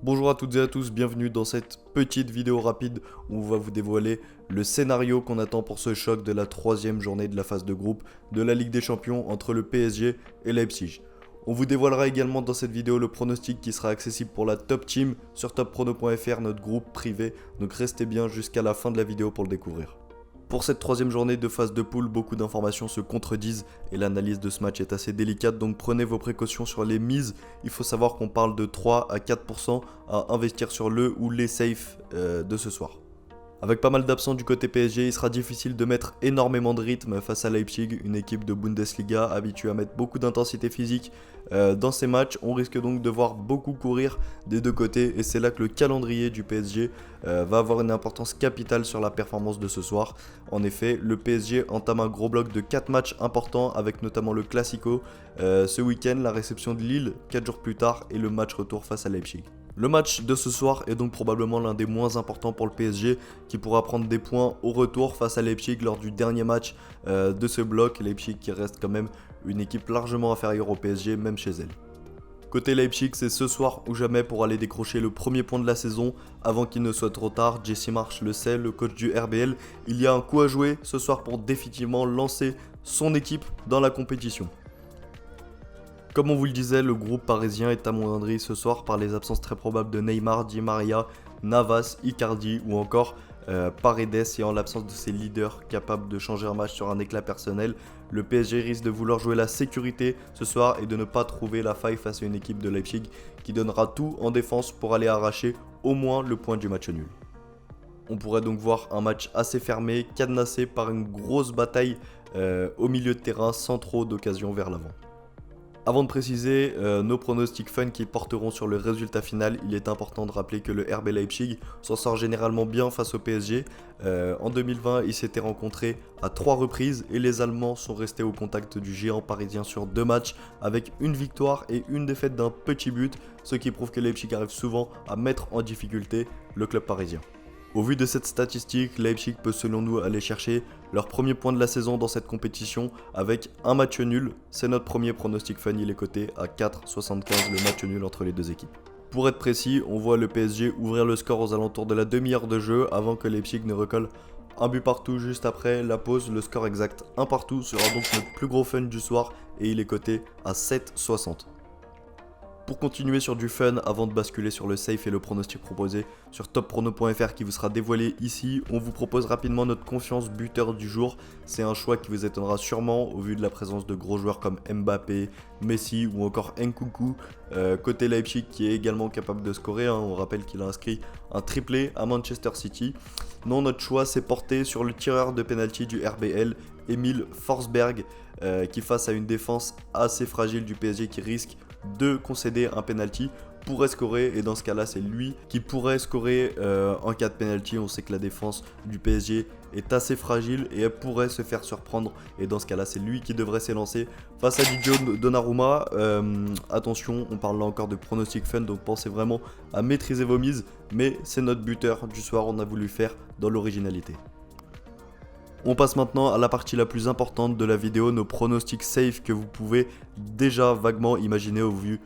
Bonjour à toutes et à tous, bienvenue dans cette petite vidéo rapide où on va vous dévoiler le scénario qu'on attend pour ce choc de la troisième journée de la phase de groupe de la Ligue des Champions entre le PSG et Leipzig. On vous dévoilera également dans cette vidéo le pronostic qui sera accessible pour la Top Team sur topprono.fr, notre groupe privé, donc restez bien jusqu'à la fin de la vidéo pour le découvrir. Pour cette troisième journée de phase de poule, beaucoup d'informations se contredisent et l'analyse de ce match est assez délicate, donc prenez vos précautions sur les mises. Il faut savoir qu'on parle de 3 à 4% à investir sur le ou les safes de ce soir. Avec pas mal d'absents du côté PSG, il sera difficile de mettre énormément de rythme face à Leipzig, une équipe de Bundesliga habituée à mettre beaucoup d'intensité physique dans ces matchs. On risque donc de voir beaucoup courir des deux côtés et c'est là que le calendrier du PSG va avoir une importance capitale sur la performance de ce soir. En effet, le PSG entame un gros bloc de 4 matchs importants avec notamment le Classico ce week-end, la réception de Lille 4 jours plus tard et le match retour face à Leipzig. Le match de ce soir est donc probablement l'un des moins importants pour le PSG qui pourra prendre des points au retour face à Leipzig lors du dernier match de ce bloc. Leipzig qui reste quand même une équipe largement inférieure au PSG même chez elle. Côté Leipzig, c'est ce soir ou jamais pour aller décrocher le premier point de la saison avant qu'il ne soit trop tard. Jesse Marsch le sait, le coach du RBL, il y a un coup à jouer ce soir pour définitivement lancer son équipe dans la compétition. Comme on vous le disait, le groupe parisien est amoindri ce soir par les absences très probables de Neymar, Di Maria, Navas, Icardi ou encore Paredes, et en l'absence de ses leaders capables de changer un match sur un éclat personnel, le PSG risque de vouloir jouer la sécurité ce soir et de ne pas trouver la faille face à une équipe de Leipzig qui donnera tout en défense pour aller arracher au moins le point du match nul. On pourrait donc voir un match assez fermé, cadenassé par une grosse bataille au milieu de terrain sans trop d'occasions vers l'avant. Avant de préciser nos pronostics fun qui porteront sur le résultat final, il est important de rappeler que le RB Leipzig s'en sort généralement bien face au PSG. En 2020, ils s'étaient rencontrés à 3 reprises et les Allemands sont restés au contact du géant parisien sur 2 matchs avec une victoire et une défaite d'un petit but, ce qui prouve que Leipzig arrive souvent à mettre en difficulté le club parisien. Au vu de cette statistique, Leipzig peut selon nous aller chercher leur premier point de la saison dans cette compétition avec un match nul. C'est notre premier pronostic fun, il est coté à 4,75 le match nul entre les deux équipes. Pour être précis, on voit le PSG ouvrir le score aux alentours de la demi-heure de jeu avant que Leipzig ne recolle un but partout juste après la pause. Le score exact 1 partout sera donc notre plus gros fun du soir et il est coté à 7,60. Pour continuer sur du fun, avant de basculer sur le safe et le pronostic proposé sur topprono.fr qui vous sera dévoilé ici, on vous propose rapidement notre confiance buteur du jour. C'est un choix qui vous étonnera sûrement au vu de la présence de gros joueurs comme Mbappé, Messi ou encore Nkunku. Côté Leipzig qui est également capable de scorer, on rappelle qu'il a inscrit un triplé à Manchester City. Non, notre choix s'est porté sur le tireur de penalty du RBL, Emil Forsberg, qui face à une défense assez fragile du PSG qui risque de concéder un penalty pourrait scorer, et dans ce cas là c'est lui qui pourrait scorer en cas de penalty. On sait que la défense du PSG est assez fragile et elle pourrait se faire surprendre, et dans ce cas là c'est lui qui devrait s'élancer face à Didier Donnarumma. Attention, on parle là encore de pronostic fun, donc pensez vraiment à maîtriser vos mises, mais c'est notre buteur du soir, on a voulu faire dans l'originalité. On passe maintenant à la partie la plus importante de la vidéo, nos pronostics safe que vous pouvez déjà vaguement imaginer au vu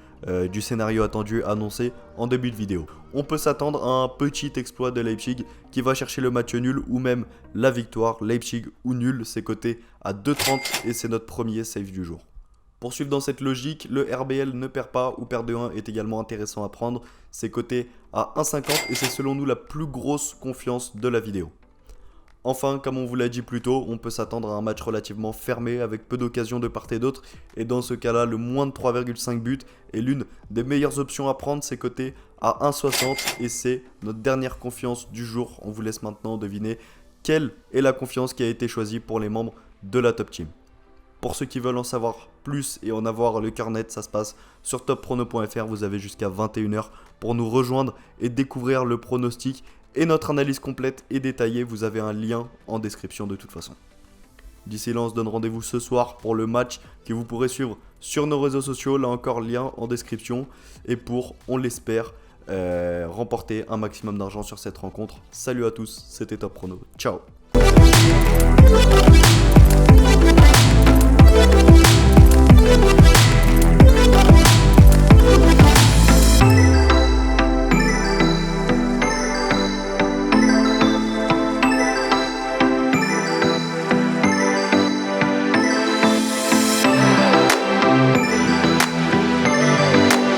du scénario attendu annoncé en début de vidéo. On peut s'attendre à un petit exploit de Leipzig qui va chercher le match nul ou même la victoire. Leipzig ou nul, c'est coté à 2,30 et c'est notre premier safe du jour. Pour suivre dans cette logique, le RBL ne perd pas ou perd de 1 est également intéressant à prendre. C'est coté à 1,50 et c'est selon nous la plus grosse confiance de la vidéo. Enfin, comme on vous l'a dit plus tôt, on peut s'attendre à un match relativement fermé avec peu d'occasions de part et d'autre, et dans ce cas-là, le moins de 3,5 buts est l'une des meilleures options à prendre. C'est coté à 1,60 et c'est notre dernière confiance du jour. On vous laisse maintenant deviner quelle est la confiance qui a été choisie pour les membres de la Top Team. Pour ceux qui veulent en savoir plus et en avoir le cœur net, ça se passe sur topprono.fr. Vous avez jusqu'à 21h pour nous rejoindre et découvrir le pronostic et notre analyse complète et détaillée. Vous avez un lien en description de toute façon. D'ici là, on se donne rendez-vous ce soir pour le match que vous pourrez suivre sur nos réseaux sociaux. Là encore, lien en description. Et pour, on l'espère, remporter un maximum d'argent sur cette rencontre. Salut à tous, c'était Top Prono. Ciao.